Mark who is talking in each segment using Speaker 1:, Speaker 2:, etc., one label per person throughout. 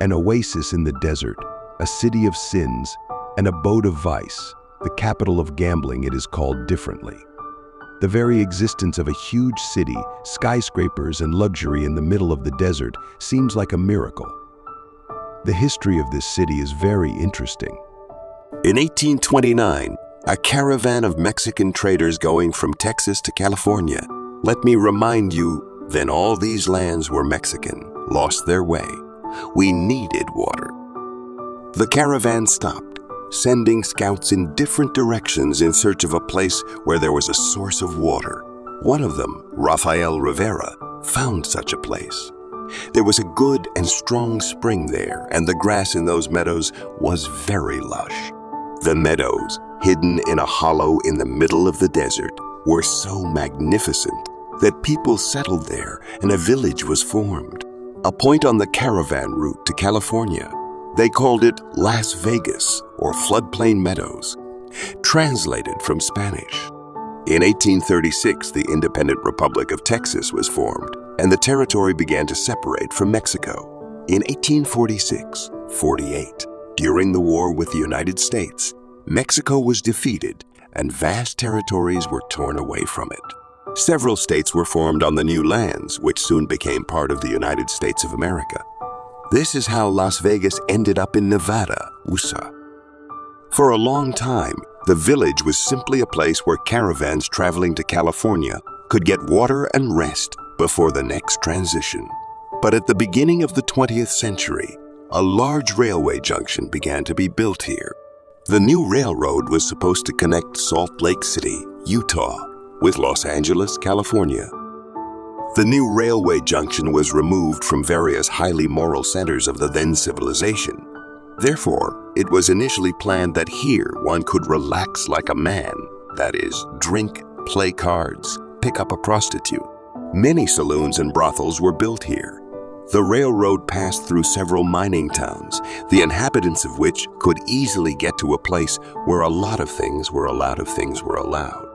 Speaker 1: an oasis in the desert, a city of sins, an abode of vice, the capital of gambling it is called differently. The very existence of a huge city, skyscrapers and luxury in the middle of the desert seems like a miracle. The history of this city is very interesting.
Speaker 2: In 1829, a caravan of Mexican traders going from Texas to California. Let me remind you, then all these lands were Mexican, lost their way. We needed water. The caravan stopped, sending scouts in different directions in search of a place where there was a source of water. One of them, Rafael Rivera, found such a place. There was a good and strong spring there, and the grass in those meadows was very lush. The meadows, hidden in a hollow in the middle of the desert, were so magnificent that people settled there and a village was formed. A point on the caravan route to California. They called it Las Vegas, or Floodplain Meadows, translated from Spanish. In 1836, the independent Republic of Texas was formed, and the territory began to separate from Mexico. In 1846-48, during the war with the United States, Mexico was defeated, and vast territories were torn away from it. Several states were formed on the new lands, which soon became part of the United States of America. This is how Las Vegas ended up in Nevada, USA. For a long time, the village was simply a place where caravans traveling to California could get water and rest before the next transition. But at the beginning of the 20th century, a large railway junction began to be built here. The new railroad was supposed to connect Salt Lake City, Utah, with Los Angeles, California. The new railway junction was removed from various highly moral centers of the then civilization. Therefore, it was initially planned that here one could relax like a man, that is, drink, play cards, pick up a prostitute. Many saloons and brothels were built here. The railroad passed through several mining towns, the inhabitants of which could easily get to a place where a lot of things were allowed.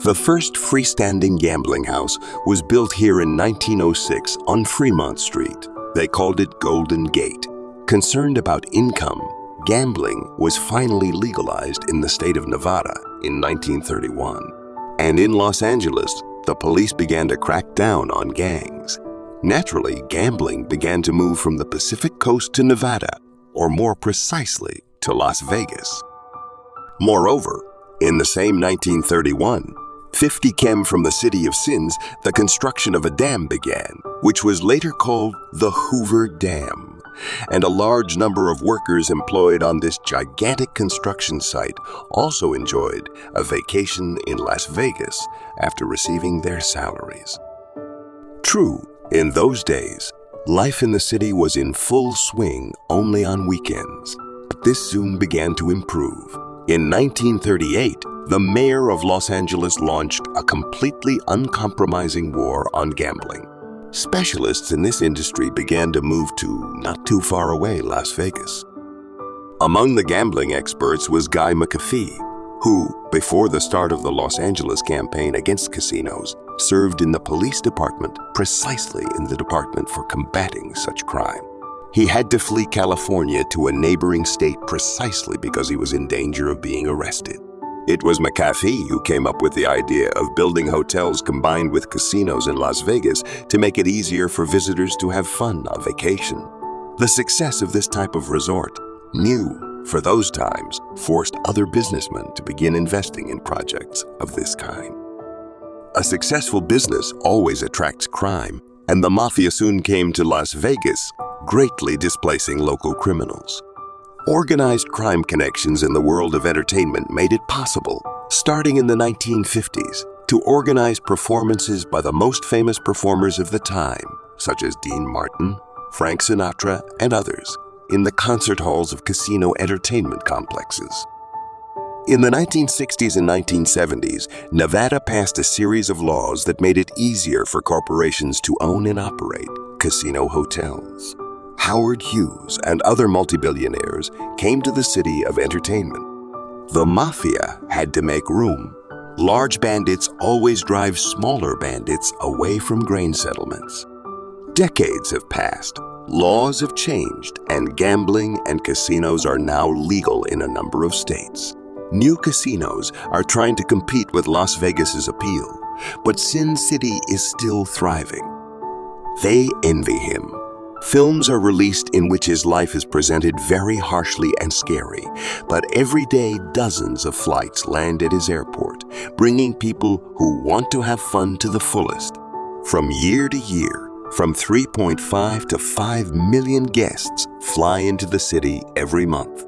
Speaker 2: The first freestanding gambling house was built here in 1906 on Fremont Street. They called it Golden Gate. Concerned about income, gambling was finally legalized in the state of Nevada in 1931. And in Los Angeles, the police began to crack down on gangs. Naturally, gambling began to move from the Pacific Coast to Nevada, or more precisely, to Las Vegas. Moreover, in the same 1931, 50 km from the City of Sins, the construction of a dam began, which was later called the Hoover Dam. And a large number of workers employed on this gigantic construction site also enjoyed a vacation in Las Vegas after receiving their salaries. True, in those days, life in the city was in full swing only on weekends, but this soon began to improve. In 1938, the mayor of Los Angeles launched a completely uncompromising war on gambling. Specialists in this industry began to move to not too far away Las Vegas. Among the gambling experts was Guy McAfee, who, before the start of the Los Angeles campaign against casinos, served in the police department, precisely in the department for combating such crime. He had to flee California to a neighboring state precisely because he was in danger of being arrested. It was McAfee who came up with the idea of building hotels combined with casinos in Las Vegas to make it easier for visitors to have fun on vacation. The success of this type of resort, new for those times, forced other businessmen to begin investing in projects of this kind. A successful business always attracts crime, and the mafia soon came to Las Vegas, greatly displacing local criminals. Organized crime connections in the world of entertainment made it possible, starting in the 1950s, to organize performances by the most famous performers of the time, such as Dean Martin, Frank Sinatra, and others, in the concert halls of casino entertainment complexes. In the 1960s and 1970s, Nevada passed a series of laws that made it easier for corporations to own and operate casino hotels. Howard Hughes and other multi-billionaires came to the city of entertainment. The mafia had to make room. Large bandits always drive smaller bandits away from grain settlements. Decades have passed, Laws have changed, and gambling and casinos are now legal in a number of states. New casinos are trying to compete with Las Vegas's appeal, but Sin City is still thriving. They envy him. Films are released in which his life is presented very harshly and scary, but every day dozens of flights land at his airport, bringing people who want to have fun to the fullest. From year to year, from 3.5 to 5 million guests fly into the city every month.